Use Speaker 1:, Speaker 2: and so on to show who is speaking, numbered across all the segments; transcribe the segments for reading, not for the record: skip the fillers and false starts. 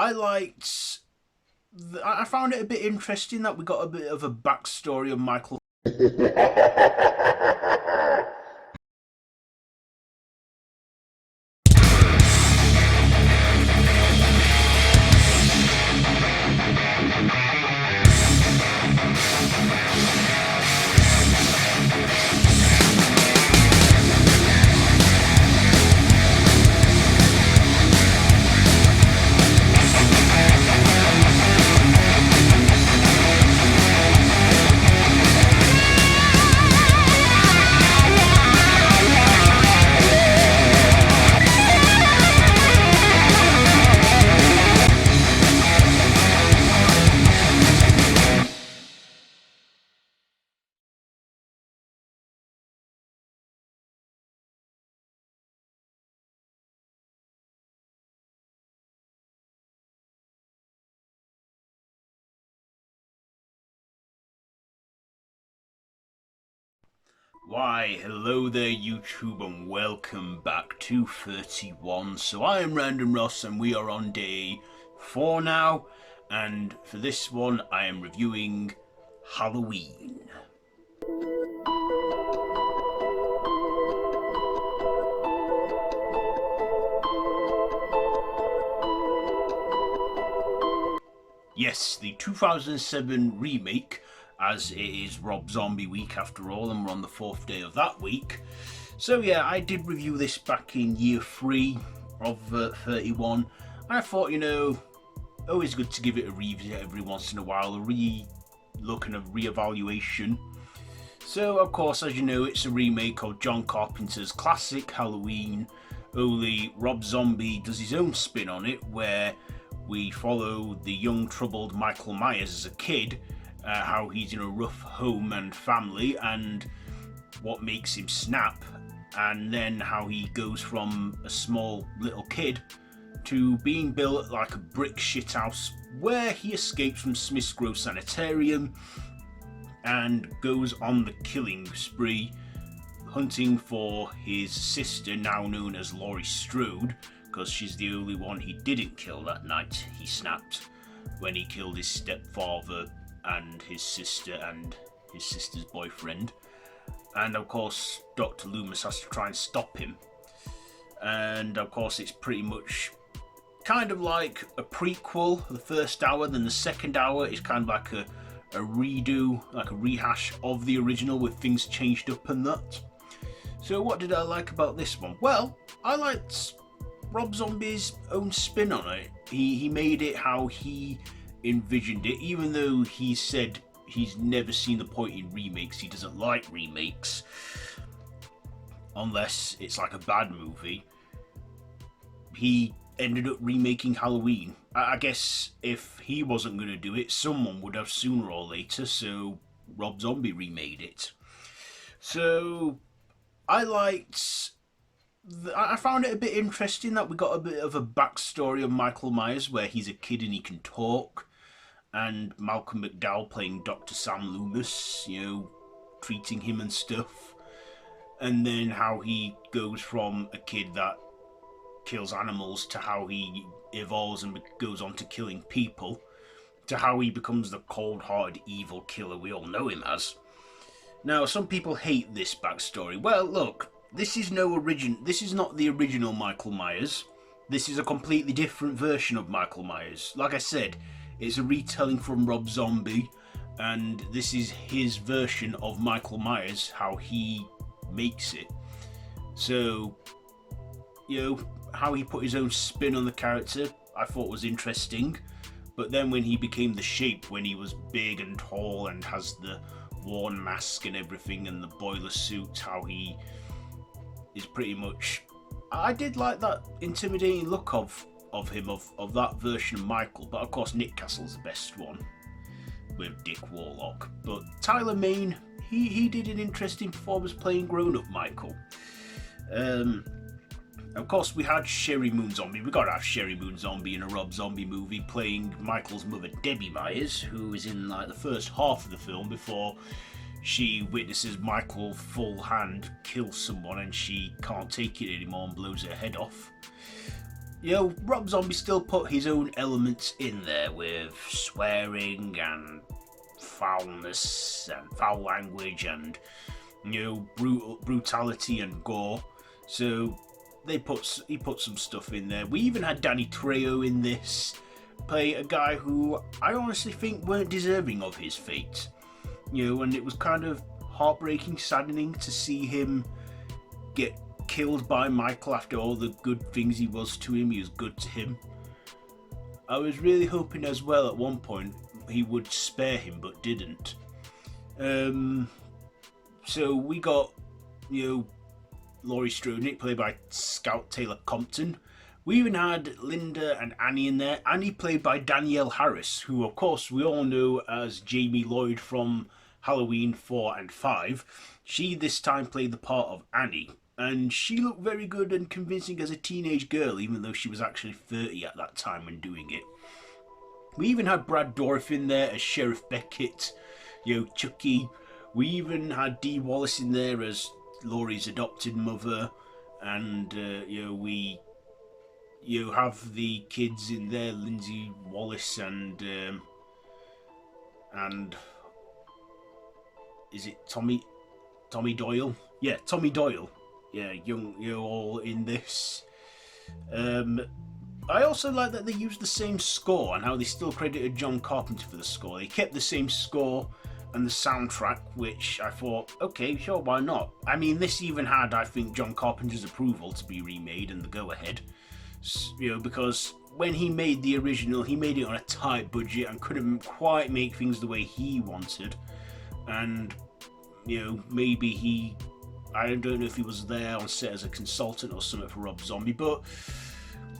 Speaker 1: I found it a bit interesting that we got a bit of a backstory of Michael. Why, hello there YouTube and welcome back to 31. So I am Random Ross and we are on day 4 now, and for this one I am reviewing Halloween. Yes, the 2007 remake, as it is Rob Zombie week after all, and we're on the 4th day of that week. So yeah, I did review this back in year 3 of 31, and I thought, always good to give it a revisit every once in a while, a re-look and a re-evaluation. So of course, as you know, it's a remake of John Carpenter's classic Halloween, only Rob Zombie does his own spin on it, where we follow the young troubled Michael Myers as a kid, how he's in a rough home and family and what makes him snap, and then how he goes from a small little kid to being built like a brick shithouse where he escapes from Smith's Grove Sanitarium and goes on the killing spree, hunting for his sister, now known as Laurie Strode, because she's the only one he didn't kill that night. He snapped when he killed his stepfather and his sister and his sister's boyfriend. And of course, Dr. Loomis has to try and stop him. And of course, it's pretty much kind of like a prequel, the first hour, then the second hour is kind of like a redo, like a rehash of the original with things changed up and that. So what did I like about this one? Well, I liked Rob Zombie's own spin on it. He made it how he envisioned it, even though he said he's never seen the point in remakes. He doesn't like remakes unless it's like a bad movie. He ended up remaking Halloween. I guess if he wasn't going to do it, someone would have sooner or later, so Rob Zombie remade it. So I found it a bit interesting that we got a bit of a backstory of Michael Myers where he's a kid and he can talk, and Malcolm McDowell playing Dr. Sam Loomis, treating him and stuff, and then how he goes from a kid that kills animals to how he evolves and goes on to killing people, to how he becomes the cold-hearted evil killer we all know him as. Now, some people hate this backstory. Well, look, this is not the original Michael Myers. This is a completely different version of Michael Myers. Like I said, it's a retelling from Rob Zombie, and this is his version of Michael Myers, how he makes it. So, how he put his own spin on the character, I thought was interesting. But then when he became the Shape, when he was big and tall and has the worn mask and everything and the boiler suit, how he is pretty much... I did like that intimidating look of him, of that version of Michael, but of course Nick Castle's the best one with Dick Warlock. But Tyler Mane, he did an interesting performance playing grown-up Michael. Of course, we had Sheri Moon Zombie. We gotta have Sheri Moon Zombie in a Rob Zombie movie playing Michael's mother, Debbie Myers, who is in like the first half of the film before she witnesses Michael full hand kill someone and she can't take it anymore and blows her head off. Rob Zombie still put his own elements in there with swearing and foulness and foul language and brutality and gore. So he put some stuff in there. We even had Danny Trejo in this play a guy who I honestly think weren't deserving of his fate. And it was kind of heartbreaking, saddening to see him get killed by Michael after all the good things he was to him. He was good to him. I was really hoping as well at one point he would spare him, but didn't. So we got, Laurie Strode, played by Scout Taylor-Compton. We even had Linda and Annie in there. Annie played by Danielle Harris, who of course we all know as Jamie Lloyd from Halloween 4 and 5. She this time played the part of Annie, and she looked very good and convincing as a teenage girl, even though she was actually 30 at that time when doing it. We even had Brad Dourif in there as Sheriff Beckett, Chucky. We even had Dee Wallace in there as Laurie's adopted mother, and we have the kids in there, Lindsay Wallace and is it Tommy Doyle? Yeah, Tommy Doyle. Yeah, young, all in this. I also like that they used the same score and how they still credited John Carpenter for the score. They kept the same score and the soundtrack, which I thought, okay, sure, why not? I mean, this even had, I think, John Carpenter's approval to be remade and the go-ahead. Because when he made the original, he made it on a tight budget and couldn't quite make things the way he wanted. And, maybe I don't know if he was there on set as a consultant or something for Rob Zombie, but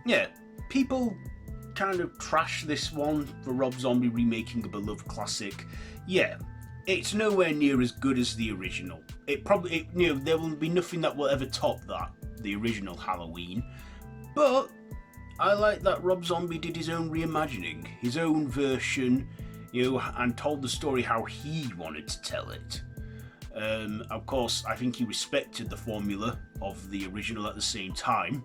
Speaker 1: yeah, people kind of trash this one for Rob Zombie remaking a beloved classic. Yeah, it's nowhere near as good as the original. There will be nothing that will ever top that, the original Halloween. But I like that Rob Zombie did his own reimagining, his own version, and told the story how he wanted to tell it. Of course, I think he respected the formula of the original at the same time,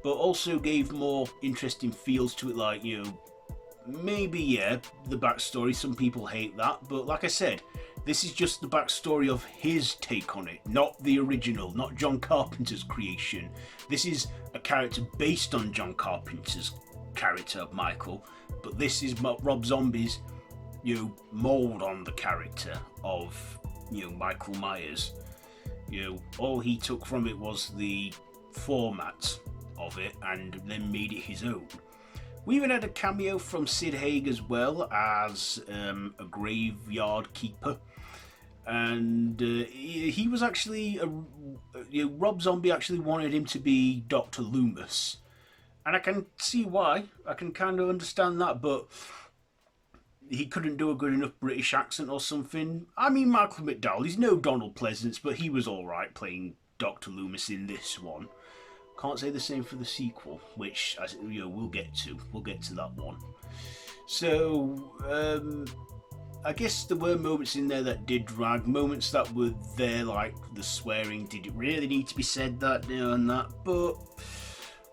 Speaker 1: but also gave more interesting feels to it, like, maybe, the backstory, some people hate that, but like I said, this is just the backstory of his take on it, not the original, not John Carpenter's creation. This is a character based on John Carpenter's character of Michael, but this is Rob Zombie's, mould on the character of, Michael Myers. All he took from it was the format of it and then made it his own. We even had a cameo from Sid Haig as well as a graveyard keeper, and he was actually Rob Zombie actually wanted him to be Dr. Loomis, and I can see why. I can kind of understand that, but he couldn't do a good enough British accent or something. I mean, Michael McDowell, he's no Donald Pleasance, but he was alright playing Dr. Loomis in this one. Can't say the same for the sequel, which we'll get to. We'll get to that one. So, I guess there were moments in there that did drag, moments that were there, like the swearing. Did it really need to be said that, and that? But,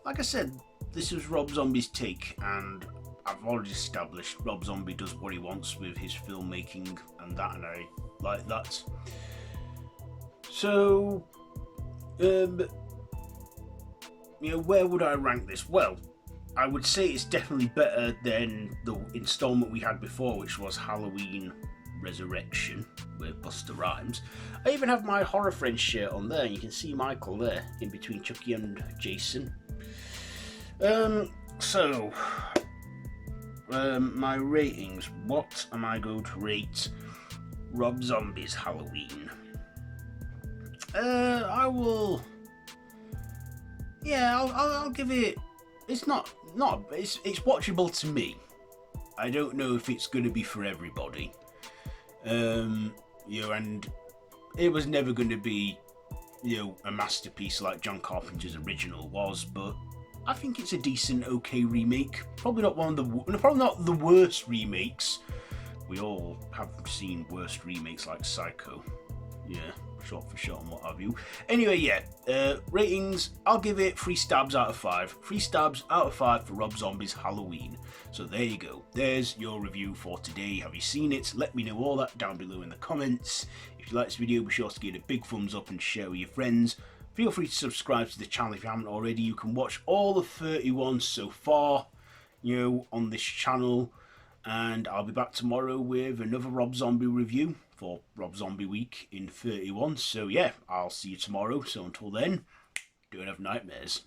Speaker 1: like I said, this was Rob Zombie's take, and I've already established Rob Zombie does what he wants with his filmmaking and that, and I like that. So, where would I rank this? Well, I would say it's definitely better than the installment we had before, which was Halloween Resurrection with Busta Rhymes. I even have my Horror Friends shirt on there, and you can see Michael there in between Chucky and Jason. My ratings. What am I going to rate Rob Zombie's Halloween? I will. Yeah, I'll give it. It's it's watchable to me. I don't know if it's going to be for everybody. And it was never going to be, a masterpiece like John Carpenter's original was, but I think it's a decent, okay remake. Probably not the worst remakes. We all have seen worst remakes like Psycho. Yeah. short for short and what have you. Anyway, yeah, ratings, I'll give it 3 stabs out of 5. 3 stabs out of 5 for Rob Zombie's Halloween. So there you go. There's your review for today. Have you seen it? Let me know all that down below in the comments. If you like this video, be sure to give it a big thumbs up and share with your friends. Feel free to subscribe to the channel if you haven't already. You can watch all the 31 so far, you know, on this channel. And I'll be back tomorrow with another Rob Zombie review for Rob Zombie week in 31. So yeah, I'll see you tomorrow. So until then, don't have nightmares.